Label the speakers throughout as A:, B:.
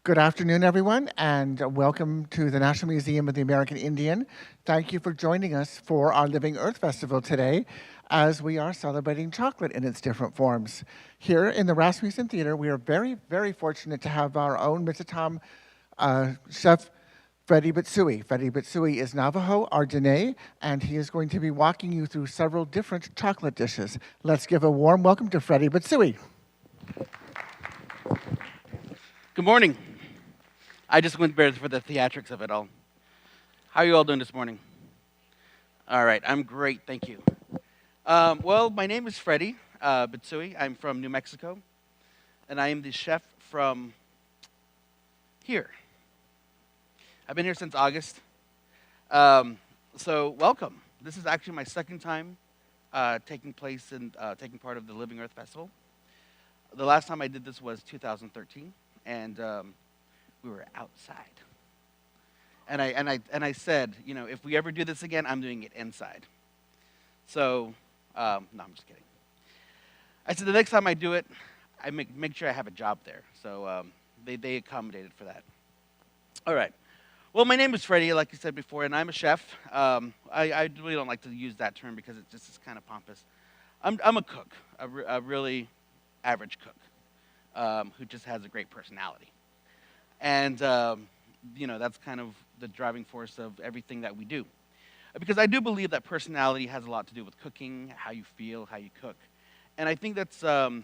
A: Good afternoon, everyone, and welcome to the National Museum of the American Indian. Thank you for joining us for our Living Earth Festival today as we are celebrating chocolate in its different forms. Here in the Rasmussen Theater, we are very, very fortunate to have our own Mitsitam chef, Freddie BItsoie. Freddie BItsoie is Navajo, our Diné, and he is going to be walking you through several different chocolate dishes. Let's give a warm welcome to Freddie BItsoie.
B: Good morning. I just went there for the theatrics of it all. How are you all doing this morning? All right, I'm great, thank you. Well, my name is Freddie BItsoie. I'm from New Mexico, and I am the chef from here. I've been here since August, so welcome. This is actually my second time taking part of the Living Earth Festival. The last time I did this was 2013, and we were outside. And I said, you know, if we ever do this again, I'm doing it inside. So, no, I'm just kidding. I said the next time I do it, I make sure I have a job there. So they accommodated for that. All right. Well, my name is Freddie, like I said before, and I'm a chef. I really don't like to use that term because it just is kind of pompous. I'm a cook, a really average cook who just has a great personality. And, you know, that's kind of the driving force of everything that we do. Because I do believe that personality has a lot to do with cooking, how you feel, how you cook. And I think that's a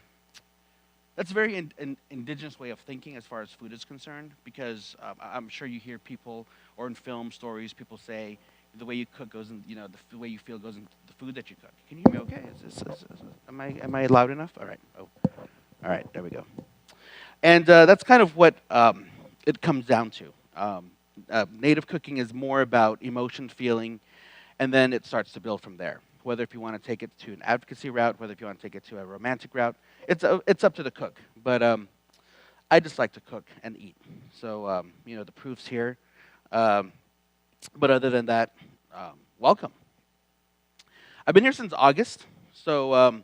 B: very indigenous way of thinking as far as food is concerned, because I'm sure you hear people, or in film stories, people say the way you cook goes in, you know, the way you feel goes into the food that you cook. Can you hear me okay? Am I loud enough? All right. Oh, all right, there we go. And that's kind of what it comes down to. Native cooking is more about emotion, feeling, and then it starts to build from there. Whether if you want to take it to an advocacy route, whether if you want to take it to a romantic route, it's up to the cook. But I just like to cook and eat. So, you know, the proof's here. But other than that, welcome. I've been here since August, so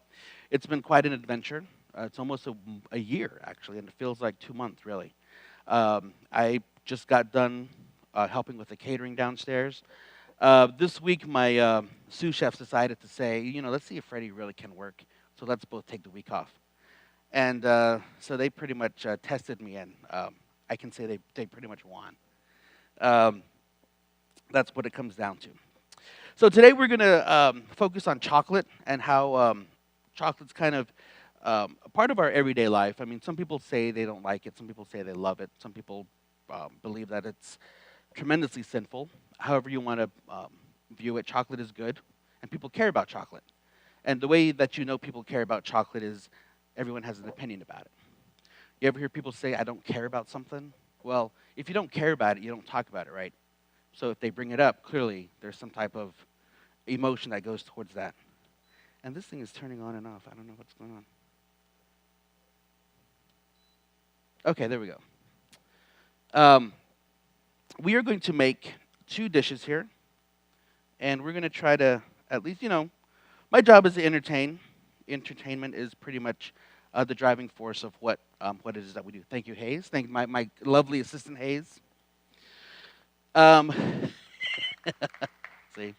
B: it's been quite an adventure. It's almost a year, actually, and it feels like 2 months, really. I just got done helping with the catering downstairs. This week, my sous chefs decided to say, you know, let's see if Freddie really can work, so let's both take the week off. And so they pretty much tested me, and I can say they pretty much won. That's what it comes down to. So today we're going to focus on chocolate and how chocolate's kind of a part of our everyday life. I mean, some people say they don't like it. Some people say they love it. Some people believe that it's tremendously sinful. However you want to view it, chocolate is good, and people care about chocolate. And the way that you know people care about chocolate is everyone has an opinion about it. You ever hear people say, I don't care about something? Well, if you don't care about it, you don't talk about it, right? So if they bring it up, clearly there's some type of emotion that goes towards that. And this thing is turning on and off. I don't know what's going on. Okay, there we go. We are going to make 2 dishes here, and we're going to try to at least, you know, my job is to entertain. Entertainment is pretty much the driving force of what it is that we do. Thank you, Hayes. Thank my lovely assistant, Hayes. See,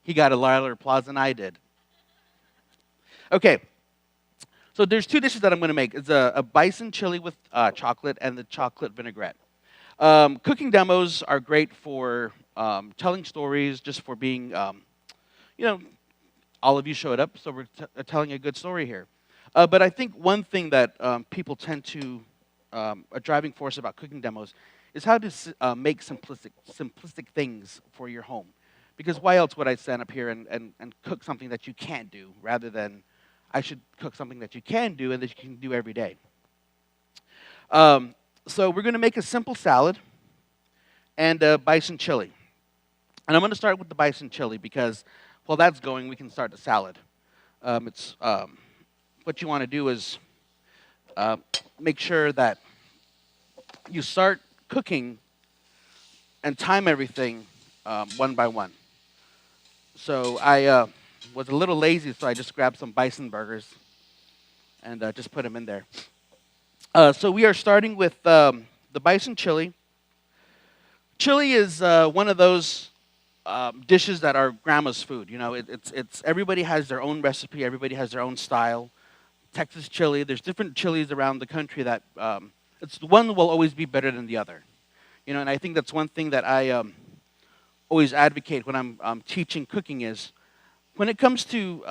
B: he got a louder applause than I did. Okay. So there's 2 dishes that I'm going to make. It's a bison chili with chocolate and the chocolate vinaigrette. Cooking demos are great for telling stories, just for being, you know, all of you showed up, so we're telling a good story here. But I think one thing that people tend to, a driving force about cooking demos, is how to make simplistic things for your home. Because why else would I stand up here and cook something that you can't do, rather than I should cook something that you can do and that you can do every day. So we're going to make a simple salad and a bison chili. And I'm going to start with the bison chili because while that's going, we can start the salad. What you want to do is make sure that you start cooking and time everything one by one. So I was a little lazy, so I just grabbed some bison burgers and just put them in there. So we are starting with the the bison chili. Chili is one of those dishes that are grandma's food. You know, it's everybody has their own recipe. Everybody has their own style. Texas chili. There's different chilies around the country that it's one will always be better than the other. You know, and I think that's one thing that I always advocate when I'm teaching cooking is when it comes to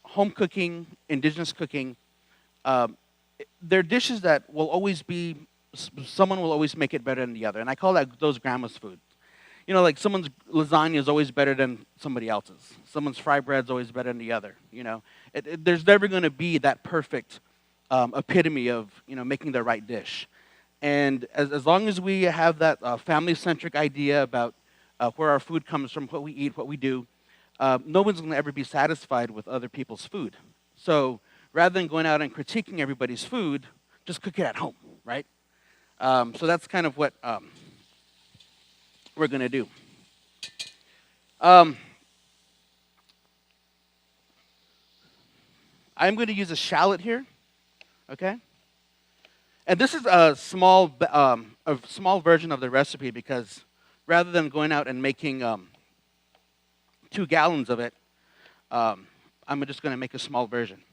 B: home cooking, indigenous cooking. There are dishes that will always be, someone will always make it better than the other. And I call that those grandma's food. You know, like someone's lasagna is always better than somebody else's. Someone's fry bread is always better than the other. You know, there's never going to be that perfect epitome of, you know, making the right dish. And as long as we have that family-centric idea about where our food comes from, what we eat, what we do, no one's going to ever be satisfied with other people's food. So rather than going out and critiquing everybody's food, just cook it at home, right? So that's kind of what we're going to do. I'm going to use a shallot here, okay? And this is a small version of the recipe because rather than going out and making 2 gallons of it, I'm just going to make a small version.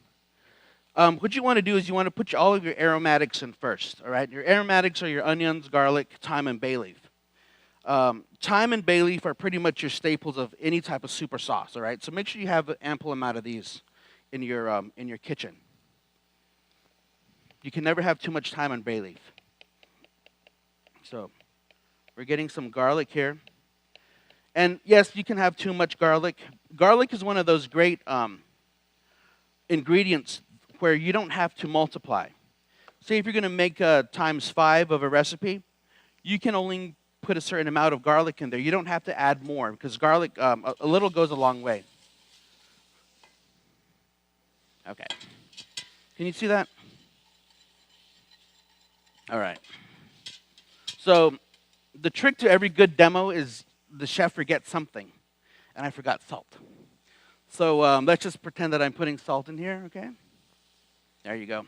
B: What you want to do is you want to put all of your aromatics in first, all right? Your aromatics are your onions, garlic, thyme, and bay leaf. Thyme and bay leaf are pretty much your staples of any type of soup or sauce, all right? So make sure you have an ample amount of these in your kitchen. You can never have too much thyme and bay leaf. So we're getting some garlic here. And yes, you can have too much garlic. Garlic is one of those great ingredients where you don't have to multiply. Say if you're going to make times 5 of a recipe, you can only put a certain amount of garlic in there. You don't have to add more because garlic, a little goes a long way. Okay. Can you see that? All right. So the trick to every good demo is the chef forgets something. And I forgot salt. So let's just pretend that I'm putting salt in here, okay? There you go.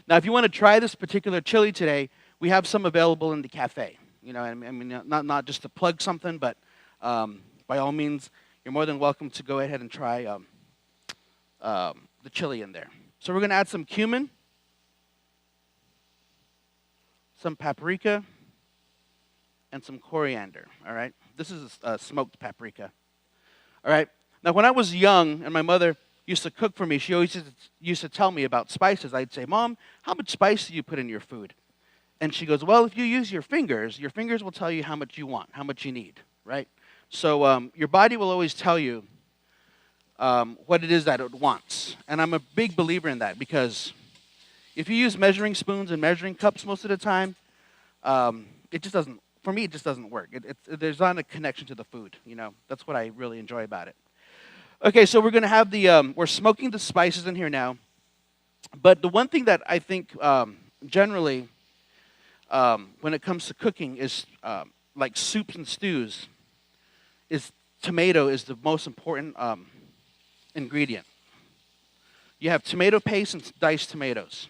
B: Now, if you want to try this particular chili today, we have some available in the cafe. You know, I mean, not just to plug something, but by all means, you're more than welcome to go ahead and try the chili in there. So we're going to add some cumin, some paprika, and some coriander, all right? This is smoked paprika, all right? Now, when I was young and my mother used to cook for me, she always used to tell me about spices. I'd say, Mom, how much spice do you put in your food? And she goes, well, if you use your fingers will tell you how much you want, how much you need, right? So your body will always tell you what it is that it wants. And I'm a big believer in that because if you use measuring spoons and measuring cups most of the time, it just doesn't, for me, it just doesn't work. There's not a connection to the food, you know. That's what I really enjoy about it. Okay, so we're going to have we're smoking the spices in here now. But the one thing that I think generally, when it comes to cooking is like soups and stews, is tomato is the most important ingredient. You have tomato paste and diced tomatoes.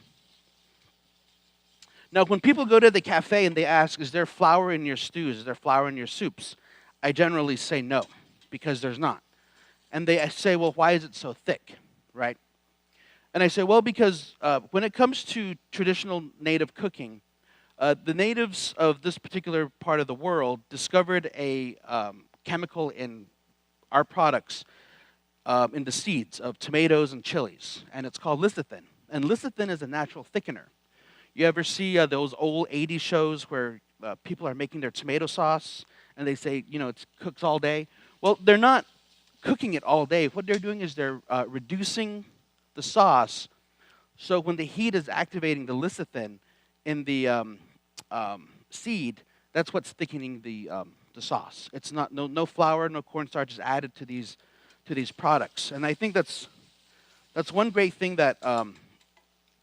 B: Now, when people go to the cafe and they ask, is there flour in your stews? Is there flour in your soups? I generally say no, because there's not. And they say, well, why is it so thick, right? And I say, well, because when it comes to traditional native cooking, the natives of this particular part of the world discovered a chemical in our products, in the seeds of tomatoes and chilies, and it's called lecithin. And lecithin is a natural thickener. You ever see those old 80s shows where people are making their tomato sauce, and they say, you know, it cooks all day? Well, they're not cooking it all day. What they're doing is they're reducing the sauce, so when the heat is activating the lecithin in the seed, that's what's thickening the sauce. It's not no flour, no cornstarch is added to these products, and I think that's one great thing that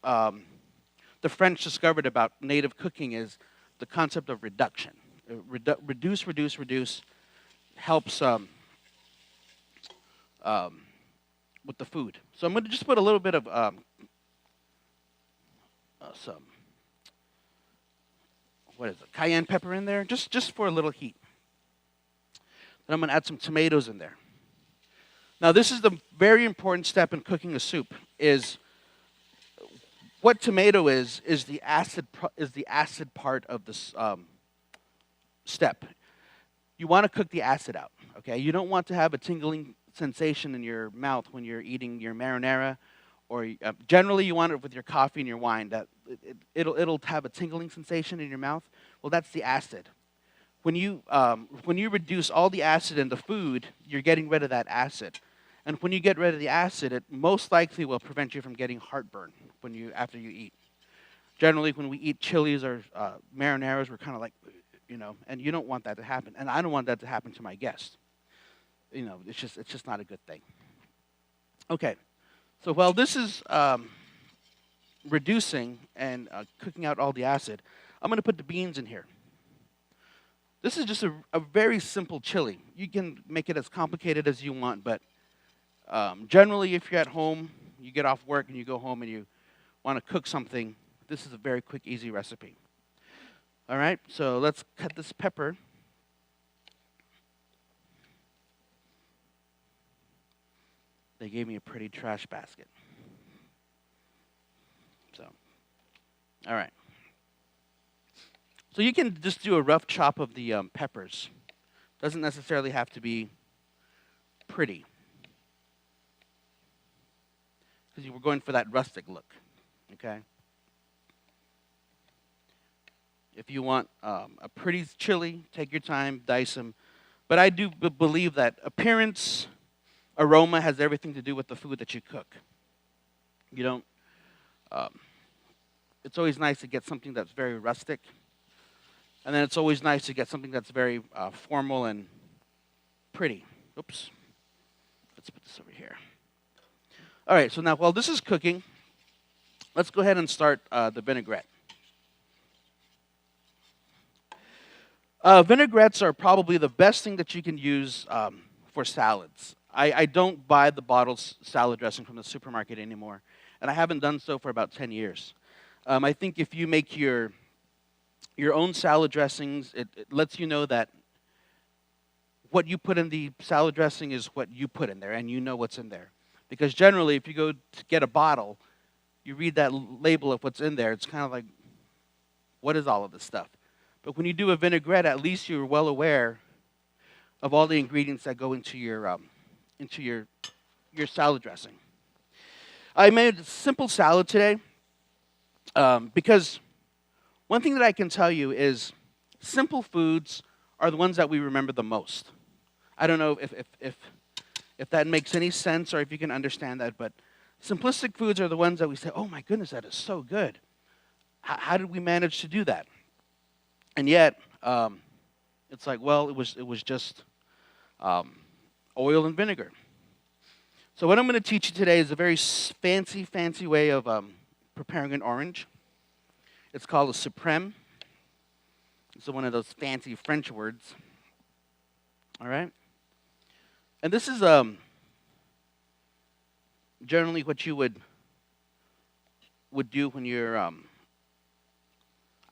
B: the French discovered about native cooking is the concept of reduction. Reduce helps with the food. So I'm going to just put a little bit of some what is it, cayenne pepper in there, just for a little heat. Then I'm going to add some tomatoes in there. Now, this is the very important step in cooking a soup. Is what tomato is the acid part of this step. You want to cook the acid out. Okay, you don't want to have a tingling sensation in your mouth when you're eating your marinara, or generally you want it with your coffee and your wine. That it'll have a tingling sensation in your mouth. Well, that's the acid. When you reduce all the acid in the food, you're getting rid of that acid. And when you get rid of the acid, it most likely will prevent you from getting heartburn after you eat. Generally, when we eat chilies or marinaras, we're kind of like, and you don't want that to happen. And I don't want that to happen to my guests. It's just not a good thing. Okay, so while this is reducing and cooking out all the acid, I'm going to put the beans in here. This is just a very simple chili. You can make it as complicated as you want, but generally, if you're at home, you get off work and you go home and you want to cook something, this is a very quick, easy recipe. All right, so let's cut this pepper. They gave me a pretty trash basket. So, all right. So you can just do a rough chop of the peppers. Doesn't necessarily have to be pretty, because we're going for that rustic look, okay? If you want a pretty chili, take your time, dice them. But I do believe that appearance, aroma has everything to do with the food that you cook. You don't, it's always nice to get something that's very rustic. And then it's always nice to get something that's very formal and pretty. Oops. Let's put this over here. All right, so now while this is cooking, let's go ahead and start the vinaigrette. Vinaigrettes are probably the best thing that you can use for salads. I don't buy the bottled salad dressing from the supermarket anymore, and I haven't done so for about 10 years. I think if you make your own salad dressings, it lets you know that what you put in the salad dressing is what you put in there, and you know what's in there. Because generally, if you go to get a bottle, you read that label of what's in there, it's kind of like, what is all of this stuff? But when you do a vinaigrette, at least you're well aware of all the ingredients that go into your salad dressing. I made a simple salad today because one thing that I can tell you is simple foods are the ones that we remember the most. I don't know if that makes any sense or if you can understand that, but simplistic foods are the ones that we say, oh my goodness, that is so good. How did we manage to do that? And yet, it's like, well, it was just oil and vinegar. So what I'm going to teach you today is a very fancy way of preparing an orange. It's called a supreme. It's one of those fancy French words. All right? And this is generally what you would do when you're...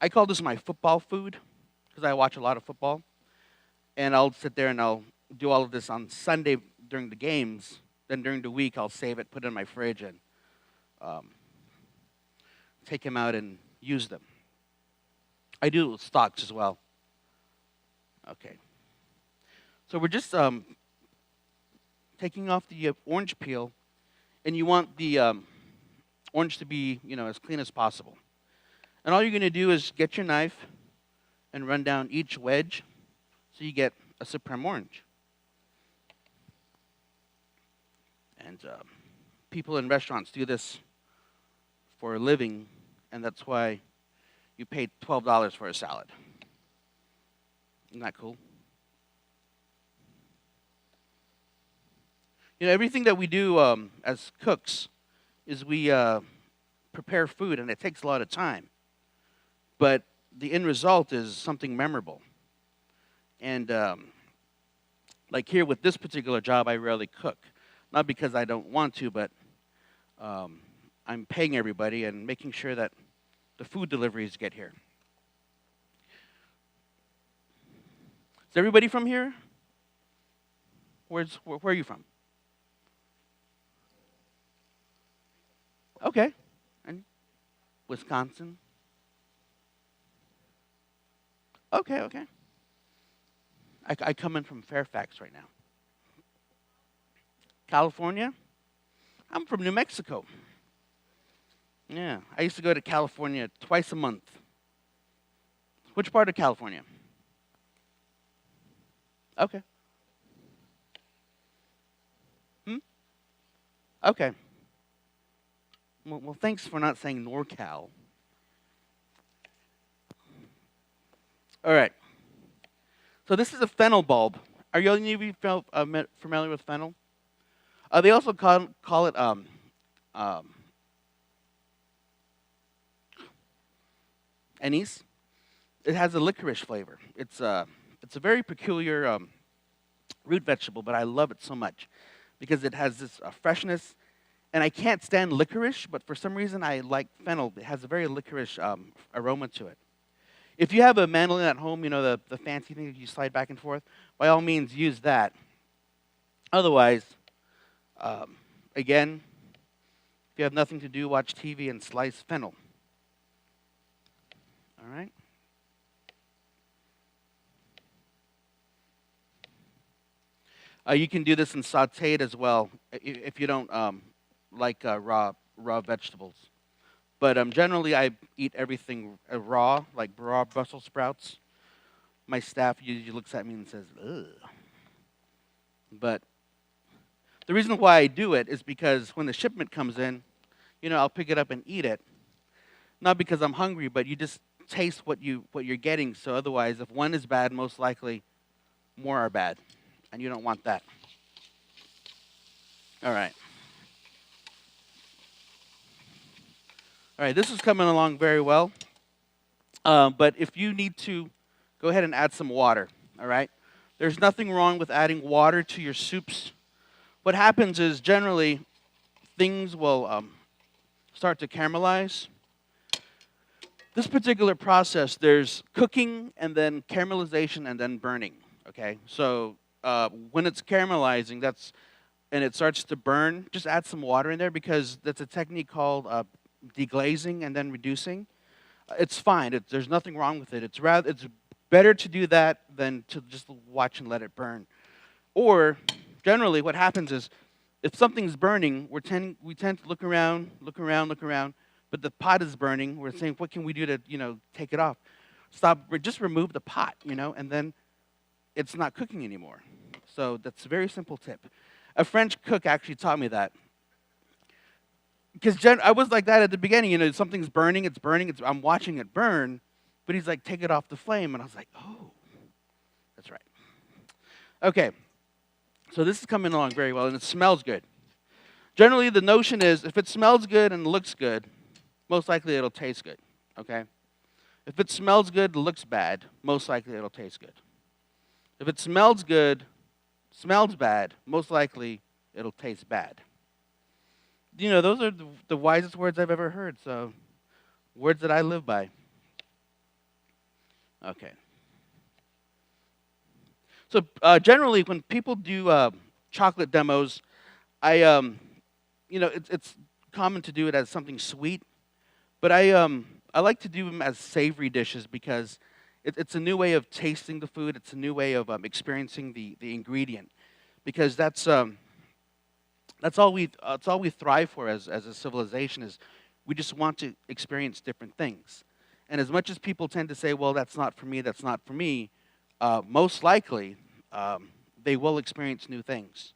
B: I call this my football food because I watch a lot of football. And I'll sit there and I'll do all of this on Sunday during the games. Then during the week, I'll save it, put it in my fridge, and take them out and use them. I do it with stocks as well. Okay. So we're just taking off the orange peel, and you want the orange to be, as clean as possible. And all you're going to do is get your knife and run down each wedge so you get a supreme orange. And people in restaurants do this for a living, and that's why you pay $12 for a salad. Isn't that cool? Everything that we do as cooks is we prepare food, and it takes a lot of time. But the end result is something memorable. And like here with this particular job, I rarely cook. Not because I don't want to, but I'm paying everybody and making sure that the food deliveries get here. Is everybody from here? Where are you from? Okay. And Wisconsin? Okay, okay. I come in from Fairfax right now. California? I'm from New Mexico. Yeah, I used to go to California twice a month. Which part of California? Okay. Okay. Well, thanks for not saying NorCal. All right. So this is a fennel bulb. Are you any of you familiar with fennel? They also call it anise. It has a licorice flavor. It's a very peculiar root vegetable, but I love it so much because it has this freshness. And I can't stand licorice, but for some reason I like fennel. It has a very licorice aroma to it. If you have a mandolin at home, you know, the fancy thing that you slide back and forth, by all means use that. Otherwise, again, if you have nothing to do, watch TV and slice fennel. All right? You can do this and saute it as well if you don't like raw vegetables. But generally, I eat everything raw, like raw Brussels sprouts. My staff usually looks at me and says, ugh. But the reason why I do it is because when the shipment comes in, you know, I'll pick it up and eat it. Not because I'm hungry, but you just taste what you're getting. So otherwise, if one is bad, most likely more are bad. And you don't want that. All right. All right, this is coming along very well. But if you need to, go ahead and add some water, all right? There's nothing wrong with adding water to your soups. What happens is generally things will start to caramelize. This particular process, there's cooking and then caramelization and then burning, okay? So when it's caramelizing, and it starts to burn, just add some water in there because that's a technique called deglazing and then reducing. It's fine. There's nothing wrong with it. It's better to do that than to just watch and let it burn. Or generally, what happens is if something's burning, we tend to look around, but the pot is burning. We're saying, what can we do to take it off? Just remove the pot, and then it's not cooking anymore. So that's a very simple tip. A French cook actually taught me that. Because I was like that at the beginning, something's burning, I'm watching it burn, but he's like, take it off the flame, and I was like, oh, that's right. Okay, so this is coming along very well, and it smells good. Generally, the notion is, if it smells good and looks good, most likely it'll taste good, okay? If it smells good and looks bad, most likely it'll taste good. If it smells good, smells bad, most likely it'll taste bad. Those are the wisest words I've ever heard, so words that I live by. Okay. So generally, when people do chocolate demos, it's common to do it as something sweet, but I like to do them as savory dishes because it's a new way of tasting the food. It's a new way of experiencing the ingredient, because that's all we thrive for as a civilization is we just want to experience different things. And as much as people tend to say, well, that's not for me, most likely they will experience new things.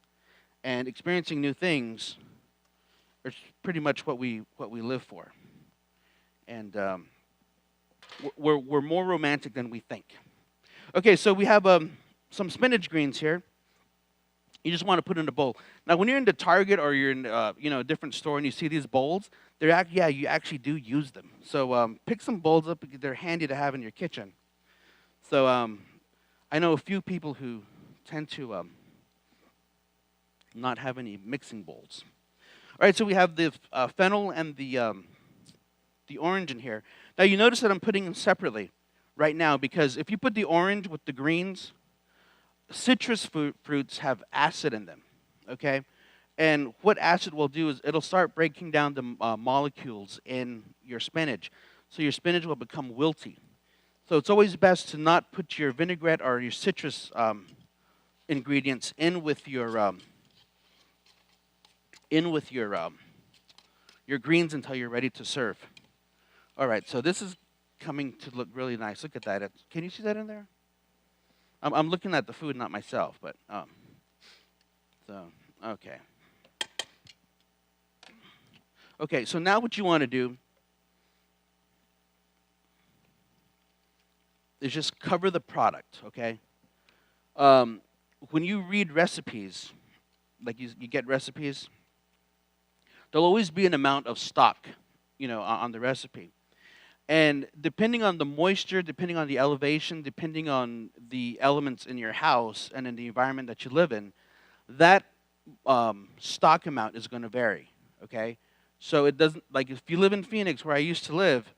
B: And experiencing new things is pretty much what we live for. And we're more romantic than we think. Okay, so we have some spinach greens here. You just want to put in a bowl. Now, when you're into Target or you're in a different store and you see these bowls, you actually do use them. So pick some bowls up. They're handy to have in your kitchen. So I know a few people who tend to not have any mixing bowls. All right, so we have the fennel and the orange in here. Now, you notice that I'm putting them separately right now because if you put the orange with the greens, citrus fruits have acid in them, okay? And what acid will do is it'll start breaking down the molecules in your spinach. So your spinach will become wilty. So it's always best to not put your vinaigrette or your citrus ingredients in with your greens until you're ready to serve. All right, so this is coming to look really nice. Look at that. Can you see that in there? I'm looking at the food, not myself, but so okay. Okay, so now what you want to do is just cover the product, okay? When you read recipes, like you get recipes, there'll always be an amount of stock, on the recipe. And depending on the moisture, depending on the elevation, depending on the elements in your house and in the environment that you live in, that stock amount is going to vary, okay? So it doesn't, like if you live in Phoenix, where I used to live,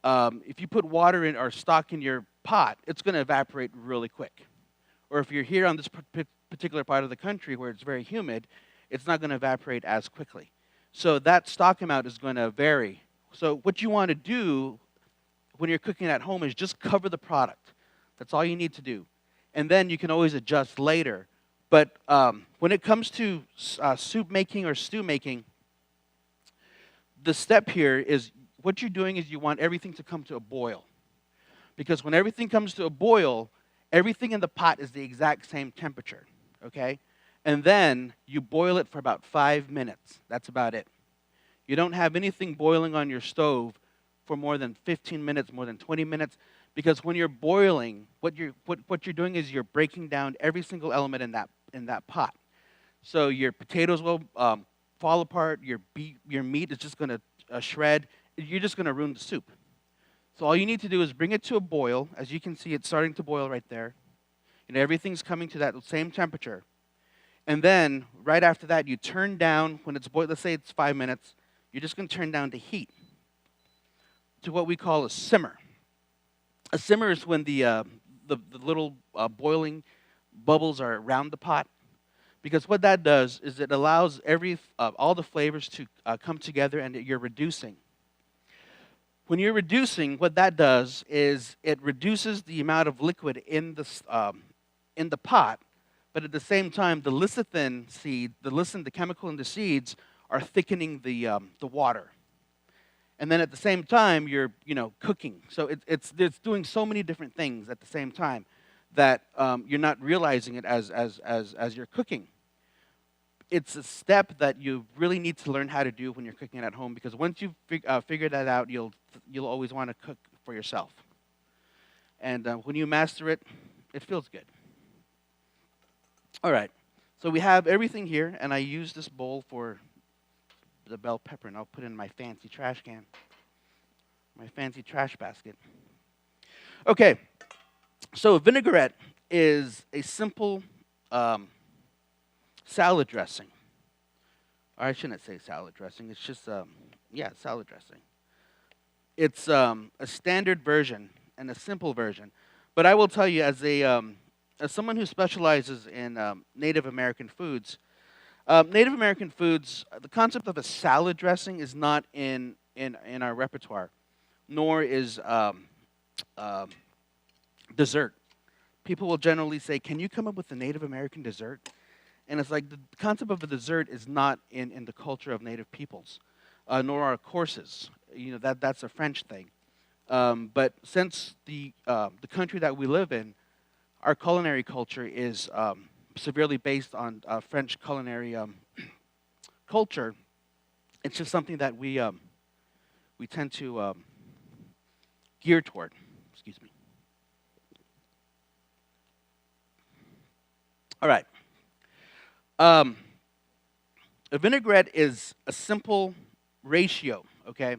B: if you put water in or stock in your pot, it's going to evaporate really quick. Or if you're here on this particular part of the country where it's very humid, it's not going to evaporate as quickly. So that stock amount is going to vary. So what you want to do when you're cooking at home is just cover the product. That's all you need to do. And then you can always adjust later. But when it comes to soup making or stew making, the step here is what you're doing is you want everything to come to a boil. Because when everything comes to a boil, everything in the pot is the exact same temperature, okay? And then you boil it for about 5 minutes. That's about it. You don't have anything boiling on your stove for more than 15 minutes, more than 20 minutes, because when you're boiling, what you're doing is you're breaking down every single element in that pot. So your potatoes will fall apart. Your meat is just going to shred. You're just going to ruin the soup. So all you need to do is bring it to a boil. As you can see, it's starting to boil right there. Everything's coming to that same temperature. And then right after that, you turn down when it's boiled. Let's say it's 5 minutes. You're just going to turn down the heat to what we call a simmer. A simmer is when the little boiling bubbles are around the pot. Because what that does is it allows all the flavors to come together, and you're reducing. When you're reducing, what that does is it reduces the amount of liquid in the pot, but at the same time, the lecithin seed, the chemical in the seeds, are thickening the water. And then at the same time, you're cooking. So it's doing so many different things at the same time that you're not realizing it as you're cooking. It's a step that you really need to learn how to do when you're cooking at home, because once you figure that out, you'll always want to cook for yourself. And when you master it, it feels good. All right, so we have everything here, and I use this bowl for the bell pepper, and I'll put it in my fancy trash can, my fancy trash basket. Okay, so vinaigrette is a simple salad dressing. Or I shouldn't say salad dressing. It's just, salad dressing. It's a standard version and a simple version. But I will tell you, as someone who specializes in Native American foods, the concept of a salad dressing is not in our repertoire, nor is dessert. People will generally say, "Can you come up with a Native American dessert?" And it's like the concept of a dessert is not in the culture of Native peoples, nor are courses. That's a French thing. But since the country that we live in, our culinary culture is severely based on French culinary culture. It's just something that we tend to gear toward. Excuse me. All right. A vinaigrette is a simple ratio, okay?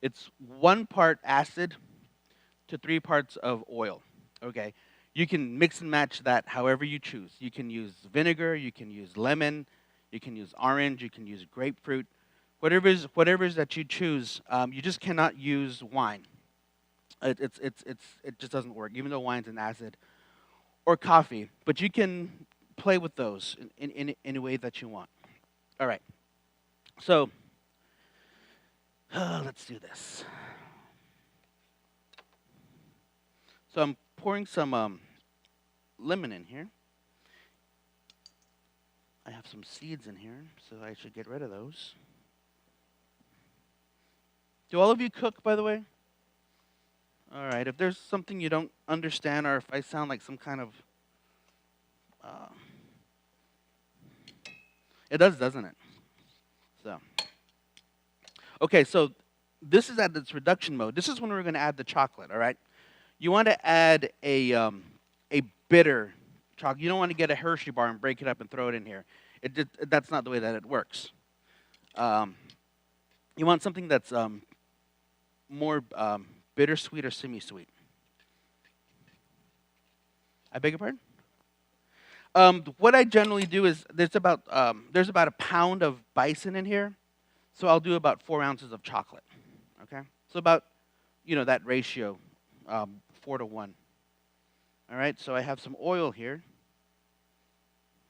B: It's 1 part acid to 3 parts of oil, okay? You can mix and match that however you choose. You can use vinegar, you can use lemon, you can use orange, you can use grapefruit. Whatever is that you choose, you just cannot use wine. It just doesn't work, even though wine's an acid. or coffee, but you can play with those in any way that you want. All right. So let's do this. So I'm pouring some lemon in here. I have some seeds in here, so I should get rid of those. Do all of you cook, by the way? All right. If there's something you don't understand, or if I sound like some kind of... it does, doesn't it? So, okay, so this is at its reduction mode. This is when we're going to add the chocolate, all right? You want to add a bitter chocolate. You don't want to get a Hershey bar and break it up and throw it in here. That's not the way that it works. You want something that's more bittersweet or semi-sweet. I beg your pardon? What I generally do is there's about a pound of bison in here, so I'll do about 4 ounces of chocolate. Okay, so about that ratio, 4 to 1. All right, so I have some oil here.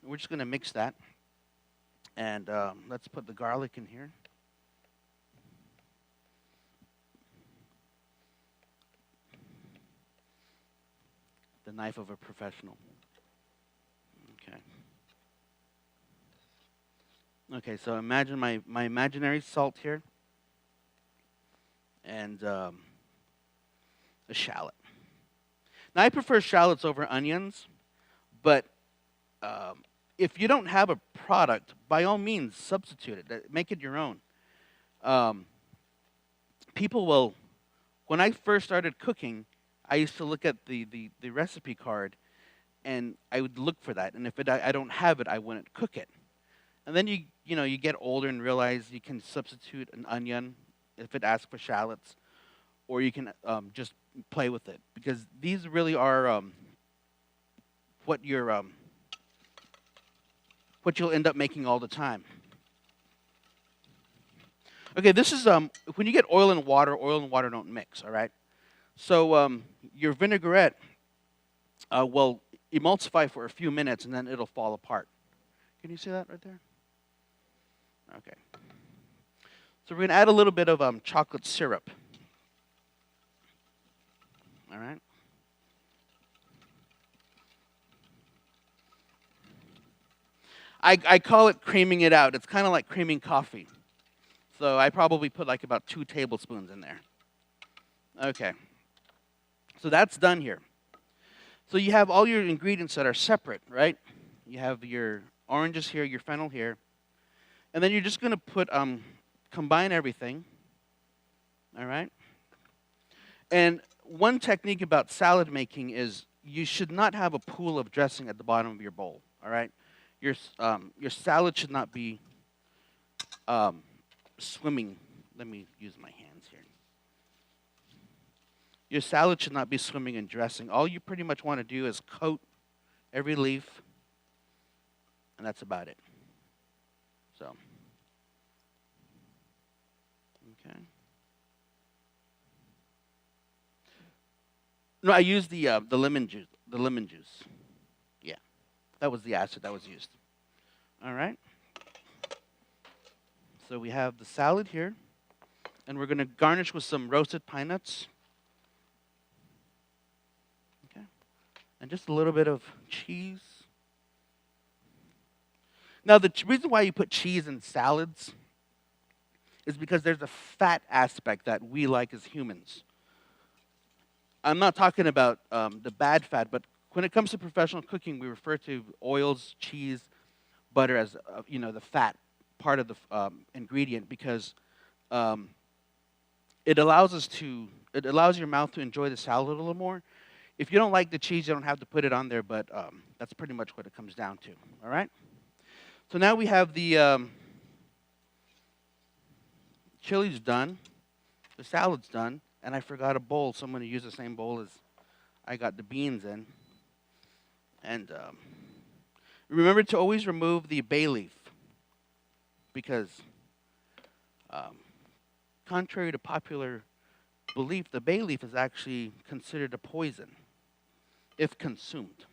B: We're just going to mix that, and let's put the garlic in here. The knife of a professional. Okay. Okay, so imagine my imaginary salt here, and a shallot. Now, I prefer shallots over onions, but if you don't have a product, by all means, substitute it. Make it your own. People will, when I first started cooking, I used to look at the recipe card, and I would look for that. And if I don't have it, I wouldn't cook it. And then you get older and realize you can substitute an onion if it asks for shallots, or you can just play with it, because these really are what you'll end up making all the time. Okay, this is when you get oil and water don't mix. All right. So your vinaigrette will emulsify for a few minutes, and then it'll fall apart. Can you see that right there? Okay. So we're going to add a little bit of chocolate syrup. All right. I call it creaming it out. It's kind of like creaming coffee. So I probably put like about 2 tablespoons in there. Okay. So that's done here. So you have all your ingredients that are separate, right? You have your oranges here, your fennel here. And then you're just going to put, combine everything. All right? And one technique about salad making is you should not have a pool of dressing at the bottom of your bowl. All right? Your salad should not be swimming. Let me use my hands here. Your salad should not be swimming in dressing. All you pretty much want to do is coat every leaf, and that's about it. So, okay. No, I used the lemon juice. The lemon juice. Yeah, that was the acid that was used. All right. So we have the salad here, and we're going to garnish with some roasted pine nuts. Okay. And just a little bit of cheese. Now, the reason why you put cheese in salads is because there's a fat aspect that we like as humans. I'm not talking about the bad fat, but when it comes to professional cooking, we refer to oils, cheese, butter as the fat part of the ingredient, because it allows your mouth to enjoy the salad a little more. If you don't like the cheese, you don't have to put it on there, but that's pretty much what it comes down to. All right. So now we have the chili's done, the salad's done, and I forgot a bowl, so I'm going to use the same bowl as I got the beans in. And remember to always remove the bay leaf, because contrary to popular belief, the bay leaf is actually considered a poison if consumed.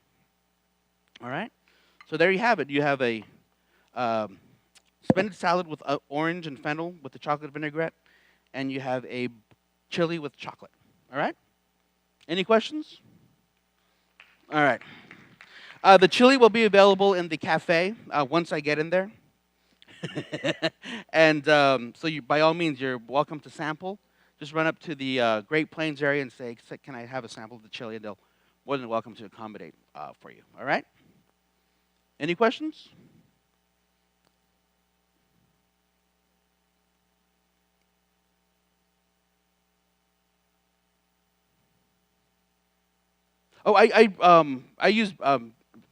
B: All right. So there you have it. You have a um, spinach salad with orange and fennel with the chocolate vinaigrette, and you have a chili with chocolate. All right. Any questions? All right. The chili will be available in the cafe once I get in there. And so you, by all means, you're welcome to sample. Just run up to the Great Plains area and say, can I have a sample of the chili? And they'll more than welcome to accommodate for you. All right? Any questions? Oh, I use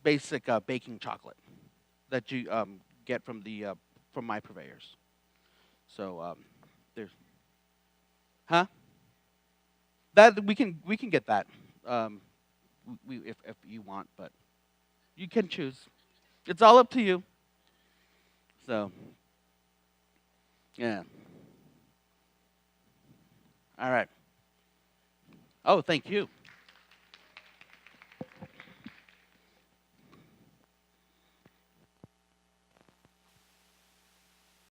B: basic baking chocolate that you get from the from my purveyors. So there's, huh? That we can get that if you want, but you can choose. It's all up to you. So yeah. All right. Oh, thank you.